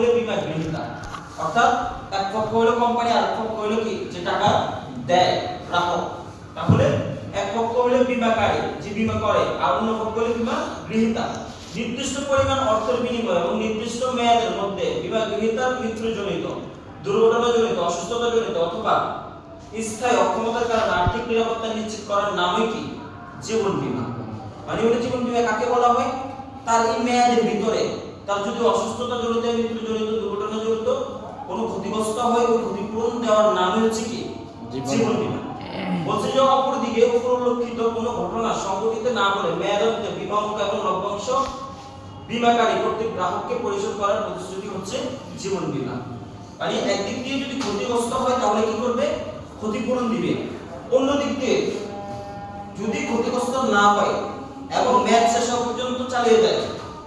হলো বীমা গ্রহীতা, অর্থাৎ এক পক্ষ হলো কোম্পানি আর এক পক্ষ হলো কি যে টাকা দেয় গ্রাহক। তাহলে এক পক্ষ হলো বীমাকারী যে বীমা করে আর অন্য পক্ষ হলো বীমা গ্রহীতা। নির্দিষ্ট পরিমাণ অর্থের বিনিময়ে এবং নির্দিষ্ট মেয়াদের মধ্যে বীমা গ্রহীতার মৃত্যুজনিত, দুর্ঘটনাজনিত, অসুস্থতাজনিত অথবা স্থায়ী অক্ষমতার কারণে আর্থিক নিরাপত্তা নিশ্চিত করার নামই কি জীবন বীমা। মানে ওই জীবন বীমা কাকে বলা হয়? তার এই মেয়াদের ভিতরে তার যদি অসুস্থতা জনিত, মৃত্যুজনিত, দুর্ঘটনাজনিত কোনো ক্ষতিগ্রস্ত হয় ওই ক্ষতিপূরণ দেওয়ার নামই হচ্ছে কি জীবন বীমা। বলছে যে অপরদিকে উপরোল্লেখিত কোনো ঘটনা সংঘটিত না হলে মেয়াদের মধ্যে বীমা এবং লভ্যাংশ বীমাকারী কর্তৃক গ্রাহককে পরিশোধ করার প্রতিশ্রুতি হচ্ছে জীবন বীমা। মানে একদিক দিয়ে যদি ক্ষতিগ্রস্ত হয় তাহলে কি করবে? ক্ষতিপূরণ দিবে। অন্য দিক দিয়ে যদি ক্ষতিগ্রস্ত না হয় এবং মেয়াদ শেষ হওয়া পর্যন্ত চালিয়ে যায়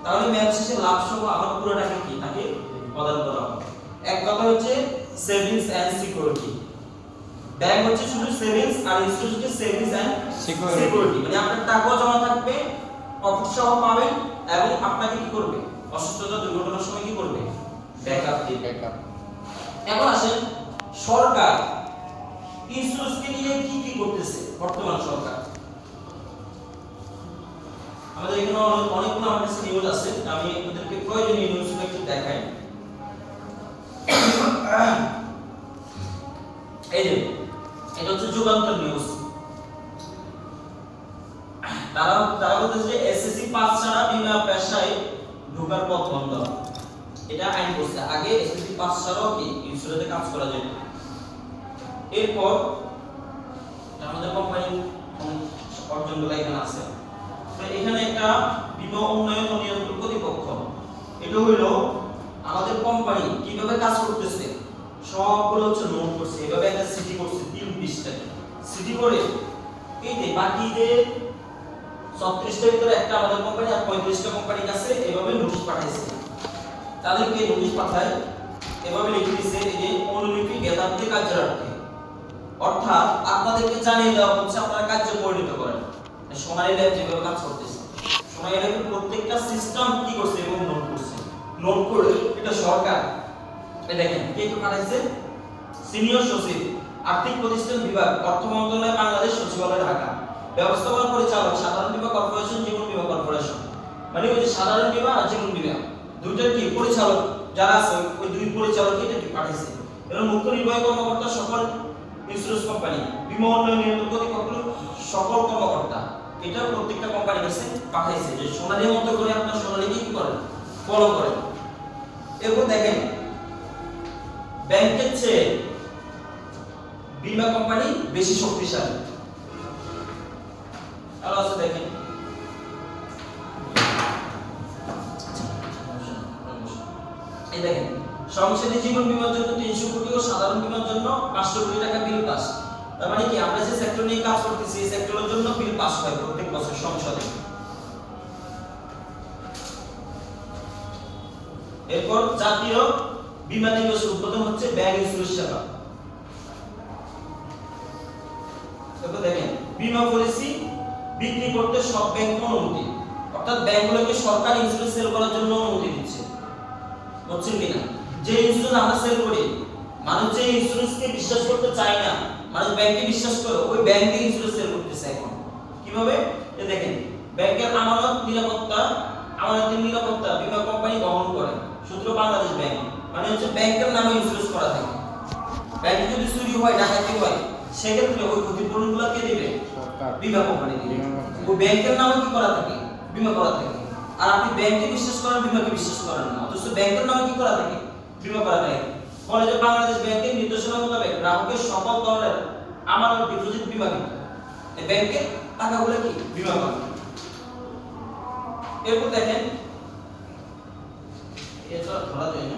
তাহলে মেয়াদ শেষে লাভ সহ আবার পুরো টাকা কি তাকে প্রদান করা হবে। এক কথা হচ্ছে সেভিংস এন্ড সিকিউরিটি। ব্যাংক হচ্ছে শুধু সেভিংস আর ইনস্যুরেন্স হচ্ছে সেভিংস এন্ড সিকিউরিটি। মানে আপনার টাকাও জমা থাকবে, প্রফিট সহ পাবেন এবং আপনাকে কি করবে? অসুস্থতা দুর্ঘটনার সময় কি করবে? ব্যাকআপ দিবে। এখন আসেন সরকার ইন্স্যুরেন্সকে নিয়ে কি কি করতেছে বর্তমান সরকার। আমাদের এখানে অনেকগুলো আমার কাছে নিউজ আছে, আমি আপনাদেরকে প্রয়োজনীয় নিউজগুলো একটু দেখাই। এই যে এটা হচ্ছে যুগান্তর নিউজ। তারা বলতেছে যে এসএসসি পাস ছাড়া বিমা পেশায় ঢোকার পথ বন্ধ। এটা আইন করছে। আগে এসএসসি পাস ছাড়াও কি ইন্স্যুরেন্সে কাজ করা যেত। এরপর আমাদের কোম্পানি অর্জনগুলো এখানে আছে। তো এখানে একটা বীমা উন্নয়ন ও নিয়ন্ত্রণ কর্তৃপক্ষ, এটা হলো আমাদের কোম্পানি কিভাবে কাজ করতেছে সবগুলো হচ্ছে নোট করছে। এভাবে একটা সিটি করছে 3 পৃষ্ঠায় সিটি করে এই যে বাকি যে 36টার ভিতরে একটা আমাদের কোম্পানি আর 35টা কোম্পানির কাছে এভাবে নোটিশ পাঠাইছে। তাদেরকে নোটিশ পাঠায় এভাবে লিখে দিয়েছে এই যে অনুলিপি জ্ঞাতার্থে কার্যার্থে, অর্থাৎ আপনাদেরকে জানিয়ে দেওয়া হচ্ছে আপনারা কার্যে পরিণত করেন। সোনালী ল্যাব যেভাবে কাজ করতেছে, সোনালী ল্যাবের প্রত্যেকটা সিস্টেম কি করছে এবং নোট করছে। নোট করে এটা সরকার এই দেখেন কে কে পাঠাইছে? সিনিয়র সচিব, আর্থিক প্রতিষ্ঠান বিভাগ, অর্থ মন্ত্রণালয়, বাংলাদেশ সচিবালয়, ঢাকা। ব্যবস্থাপনা পরিচালক, সাধারণ বীমা কর্পোরেশন, জীবন বীমা কর্পোরেশন। মানে ওই যে সাধারণ বীমা আর জীবন বীমা দুইটার কি পরিচালক যারা আছে ওই দুই পরিচালক এটা কি পাঠাইছে। এর মুখ্য নির্বাহী কর্মকর্তা সকল ইন্স্যুরেন্স কোম্পানি, বীমা উন্নয়ন নিয়ন্ত্রণ কর্তৃপক্ষ সকল কর্মকর্তা, এটা প্রত্যেকটা কোম্পানির কাছে পাঠাইছে যে সোনালী মতো করে আপনারা সোনালীকে কি করেন? ফলো করেন। এরপর দেখেন ব্যাংকের চেয়ে বীমা কোম্পানি বেশি শক্তিশালী। আলো আছে দেখেন এই দেখেন সংসদীয় জীবন বীমার জন্য 300 কোটি ও সাধারণ বীমার জন্য 500 কোটি টাকা বিল পাস। তার মানে কি আমরা যে সেক্টর নিয়ে কাজ করতেছি এই সেক্টরের জন্য বিল পাস হয় প্রত্যেক বছর সংসদে। এরপর জাতীয় বীমা দিবসের উদ্বোধন হচ্ছে ব্যাংক ইন্স্যুরেন্স সেবা। তারপর দেখেন বীমা পলিসি বিক্রি করতে সব ব্যাংক অনুমতি, অর্থাৎ ব্যাংকগুলোকে সরকার ইন্স্যুরেন্স সেল করার জন্য অনুমতি দিচ্ছে। বুঝছেন কিনা? যে ইন্স্যুরেন্স আমরা সেল করি মানুষ যে ইন্স্যুরেন্সকে বিশ্বাস করতে চায় না, মানুষ ব্যাংকে বিশ্বাস করে ওই ব্যাংকে ইন্স্যুরেন্স সেল করতেছে এখন। কিভাবে? এই দেখেন ব্যাংকের আমানতের নিরাপত্তা বীমা কোম্পানি বহন করে, সূত্র বাংলাদেশ ব্যাংক। মানে হচ্ছে ব্যাংকের নামে ইন্স্যুরেন্স করা থাকে। ব্যাংকে যদি চুরি হয়, ডাকাতি হয় সেক্ষেত্রে ওই ক্ষতিপূরণগুলো কে দিবে? বীমা কোম্পানি দিবে। ওই ব্যাংকের নামে কি করা থাকে? বীমা করা থাকে। আর আপনি ব্যাংকে বিশ্বাস করেন, বীমাকে বিশ্বাস করেন না, অথচ ব্যাংকের নামে কি করা থাকে? বীমা করা থাকে। বলে যে বাংলাদেশ ব্যাংকের নির্দেশনা মোতাবেক গ্রাহকের সকল ধরনের আমানত ডিপোজিট বীমাকৃত। এই ব্যাংকের টাকাগুলো কি বীমা করা। এরপর দেখেন এটা ধরা যায় না।